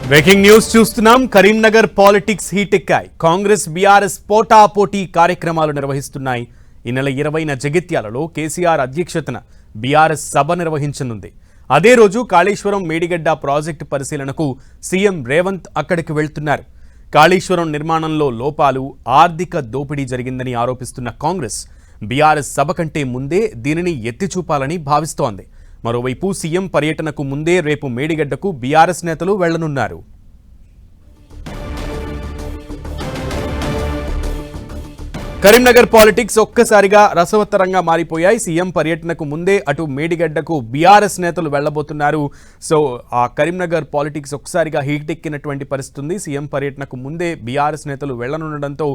Breaking news చూస్తున్నాం. Karimnagar politics heat ఎక్కాయి. కాంగ్రెస్ బీఆర్ఎస్ పోటాపోటీ కార్యక్రమాలు నిర్వహిస్తున్నాయి. ఈ నెల 20న జగిత్యాలలో కేసీఆర్ అధ్యక్షతన బీఆర్ఎస్ సభ నిర్వహించనుంది. అదే రోజు కాళేశ్వరం మేడిగడ్డ ప్రాజెక్టు పరిశీలనకు సీఎం రేవంత్ అక్కడికి వెళ్తున్నారు. కాళేశ్వరం నిర్మాణంలో లోపాలు, ఆర్థిక దోపిడీ జరిగిందని ఆరోపిస్తున్న కాంగ్రెస్ బీఆర్ఎస్ సభ కంటే ముందే దీనిని ఎత్తిచూపాలని భావిస్తోంది. మరోవైపు సీఎం పర్యటనకు ముందే రేపు మేడిగడ్డకు బీఆర్ఎస్ నేతలు వెళ్లనున్నారు. కరీంనగర్ పాలిటిక్స్ ఒక్కసారిగా రసవత్తరంగా మారిపోయాయి. సీఎం పర్యటనకు ముందే అటు మేడిగడ్డకు బీఆర్ఎస్ నేతలు వెళ్లబోతున్నారు. సో ఆ కరీంనగర్ పాలిటిక్స్ ఒక్కసారిగా హీట్ ఎక్కినటువంటి పరిస్థితి ఉంది. సీఎం పర్యటనకు ముందే బీఆర్ఎస్ నేతలు వెళ్లనుండడంతో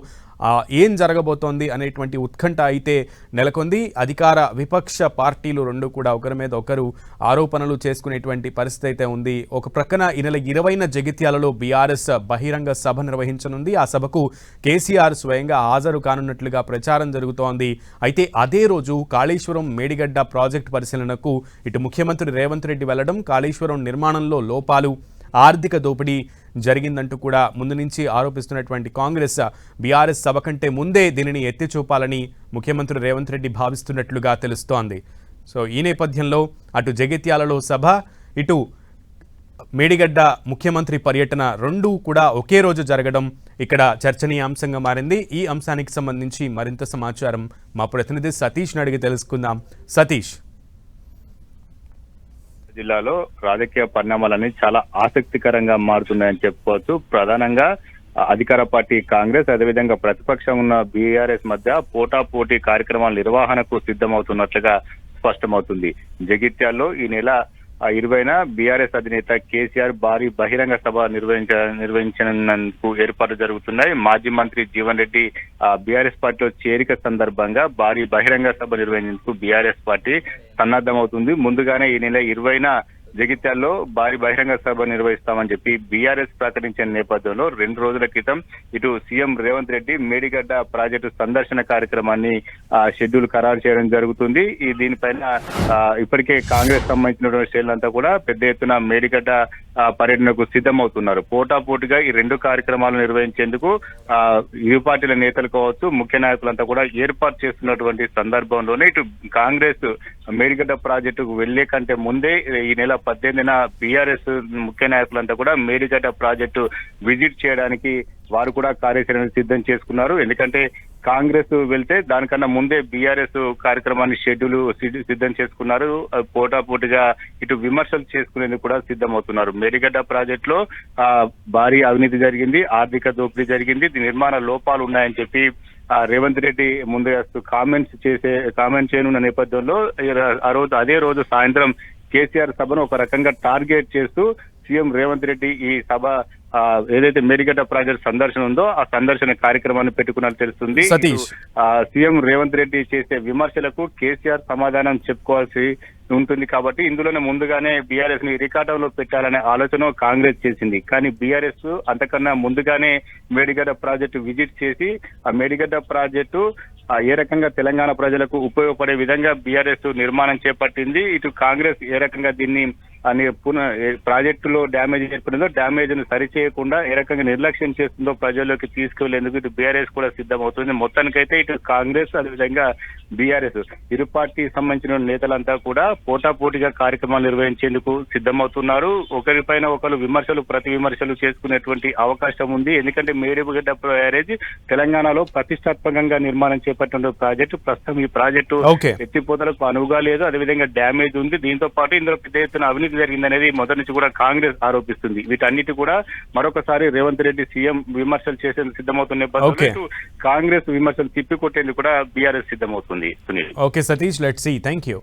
ఏం జరగబోతోంది అనేటువంటి ఉత్కంఠ అయితే నెలకొంది. అధికార విపక్ష పార్టీలు రెండు కూడా ఒకరి మీద ఒకరు ఆరోపణలు చేసుకునేటువంటి పరిస్థితి అయితే ఉంది. ఒక ప్రక్కన ఈ నెల 20న జగిత్యాలలో బీఆర్ఎస్ బహిరంగ సభ నిర్వహించనుంది. ఆ సభకు కేసీఆర్ స్వయంగా హాజరు కానున్నట్లుగా ప్రచారం జరుగుతోంది. అయితే అదే రోజు కాళేశ్వరం మేడిగడ్డ ప్రాజెక్టు పరిశీలనకు ఇటు ముఖ్యమంత్రి రేవంత్ రెడ్డి వెళ్లడం, కాళేశ్వరం నిర్మాణంలో లోపాలు, ఆర్థిక దోపిడీ జరిగిందంటూ కూడా ముందు నుంచి ఆరోపిస్తున్నటువంటి కాంగ్రెస్ బీఆర్ఎస్ సభ కంటే ముందే దీనిని ఎత్తి చూపాలని ముఖ్యమంత్రి రేవంత్ రెడ్డి భావిస్తున్నట్లుగా తెలుస్తోంది. సో ఈ నేపథ్యంలో అటు జగిత్యాలలో సభ, ఇటు మేడిగడ్డ ముఖ్యమంత్రి పర్యటన రెండూ కూడా ఒకే రోజు జరగడం ఇక్కడ చర్చనీయాంశంగా మారింది. ఈ అంశానికి సంబంధించి మరింత సమాచారం మా ప్రతినిధి సతీష్ని అడిగి తెలుసుకుందాం. సతీష్, జిల్లాలో రాజకీయ పరిణామాలన్నీ చాలా ఆసక్తికరంగా మారుతున్నాయని చెప్పుకోవచ్చు. ప్రధానంగా అధికార పార్టీ కాంగ్రెస్, అదేవిధంగా ప్రతిపక్షం ఉన్న బీఆర్ఎస్ మధ్య పోటాపోటీ కార్యక్రమాల నిర్వహణకు సిద్ధమవుతున్నట్లుగా స్పష్టమవుతుంది. జగిత్యాల్లో ఈ నెల 20న బీఆర్ఎస్ అధినేత కేసీఆర్ భారీ బహిరంగ సభ నిర్వహించనందుకు ఏర్పాట్లు జరుగుతున్నాయి. మాజీ మంత్రి జీవన్ రెడ్డి బీఆర్ఎస్ పార్టీలో చేరిక సందర్భంగా భారీ బహిరంగ సభ నిర్వహించేందుకు బీఆర్ఎస్ పార్టీ సన్నద్ధమవుతుంది. ముందుగానే ఈ నెల 20న జగిత్యాల్లో భారీ బహిరంగ సభ నిర్వహిస్తామని చెప్పి బీఆర్ఎస్ ప్రకటించిన నేపథ్యంలో 2 రోజుల క్రితం ఇటు సీఎం రేవంత్ రెడ్డి మేడిగడ్డ ప్రాజెక్టు సందర్శన కార్యక్రమాన్ని షెడ్యూల్ ఖరారు చేయడం జరుగుతుంది. దీనిపైన ఇప్పటికే కాంగ్రెస్ సంబంధించినటువంటి శ్రేణులంతా కూడా పెద్ద ఎత్తున మేడిగడ్డ పర్యటనకు సిద్ధమవుతున్నారు. పోటాపోటీగా ఈ 2 కార్యక్రమాలు నిర్వహించేందుకు ఇరు పార్టీల నేతలు కావచ్చు, ముఖ్య నాయకులంతా కూడా ఏర్పాటు చేస్తున్నటువంటి సందర్భంలోనే ఇటు కాంగ్రెస్ మేడిగడ్డ ప్రాజెక్టుకు వెళ్లే కంటే ముందే ఈ నెల 18న బీఆర్ఎస్ ముఖ్య నాయకులంతా కూడా మేడిగడ్డ ప్రాజెక్టు విజిట్ చేయడానికి వారు కూడా కార్యాచరణ సిద్ధం చేసుకున్నారు. ఎందుకంటే కాంగ్రెస్ వెళ్తే దానికన్నా ముందే బీఆర్ఎస్ కార్యక్రమాన్ని షెడ్యూల్ సిద్ధం చేసుకున్నారు. పోటాపోటీగా ఇటు విమర్శలు చేసుకునేందుకు కూడా సిద్ధమవుతున్నారు. మేడిగడ్డ ప్రాజెక్టులో భారీ అవినీతి జరిగింది, ఆర్థిక దోపిడీ జరిగింది, నిర్మాణ లోపాలు ఉన్నాయని చెప్పి రేవంత్ రెడ్డి ముందుగా కామెంట్ చేయనున్న నేపథ్యంలో అదే రోజు సాయంత్రం కేసీఆర్ సభను ఒక రకంగా టార్గెట్ చేస్తూ సీఎం రేవంత్ రెడ్డి ఈ సభ ఏదైతే మేడిగడ్డ ప్రాజెక్ట్ సందర్శన ఉందో ఆ సందర్శన కార్యక్రమాన్ని పెట్టుకున్నట్టు తెలుస్తుంది. సీఎం రేవంత్ రెడ్డి చేసే విమర్శలకు కేసీఆర్ సమాధానం చెప్పుకోవాల్సి ఉంటుంది. కాబట్టి ఇందులోనే ముందుగానే బీఆర్ఎస్ ని రికార్డంలో పెట్టాలనే ఆలోచన కాంగ్రెస్ చేసింది. కానీ బీఆర్ఎస్ అంతకన్నా ముందుగానే మేడిగడ్డ ప్రాజెక్టు విజిట్ చేసి ఆ మేడిగడ్డ ప్రాజెక్టు ఏ రకంగా తెలంగాణ ప్రజలకు ఉపయోగపడే విధంగా బీఆర్ఎస్ నిర్మాణం చేపట్టింది. ఇటు కాంగ్రెస్ ఏ రకంగా దీన్ని ప్రాజెక్టులో డ్యామేజ్ ఏర్పడిందో డ్యామేజ్ ను సరిచేయకుండా ఏ రకంగా నిర్లక్ష్యం చేస్తుందో ప్రజల్లోకి తీసుకువెళ్లేందుకు ఇటు బీఆర్ఎస్ కూడా సిద్ధమవుతుంది. మొత్తానికైతే ఇటు కాంగ్రెస్ అదేవిధంగా బీఆర్ఎస్ ఇరు పార్టీ సంబంధించిన నేతలంతా కూడా పోటాపోటీగా కార్యక్రమాలు నిర్వహించేందుకు సిద్ధమవుతున్నారు. ఒకరిపైన ఒకరు ప్రతి విమర్శలు చేసుకునేటువంటి అవకాశం ఉంది. ఎందుకంటే మేడిగడ్డ బ్యారేజ్ తెలంగాణలో ప్రతిష్టాత్మకంగా నిర్మాణం చేపట్టిన ప్రాజెక్టు. ప్రస్తుతం ఈ ప్రాజెక్టు ఎత్తిపోతలకు అనువుగా లేదు, అదేవిధంగా డ్యామేజ్ ఉంది. దీంతో పాటు ఇందులో పెద్ద ఎత్తున అవినీతి జరిగిందనేది మొదటి నుంచి కూడా కాంగ్రెస్ ఆరోపిస్తుంది. వీటన్నిటి కూడా మరొకసారి రేవంత్ రెడ్డి సీఎం విమర్శలు చేసేందుకు సిద్ధమవుతున్న నేపథ్యంలో కాంగ్రెస్ విమర్శలు తిప్పికొట్టేందుకు కూడా బీఆర్ఎస్ సిద్ధమవుతుంది. Okay Satish, let's see. Thank you.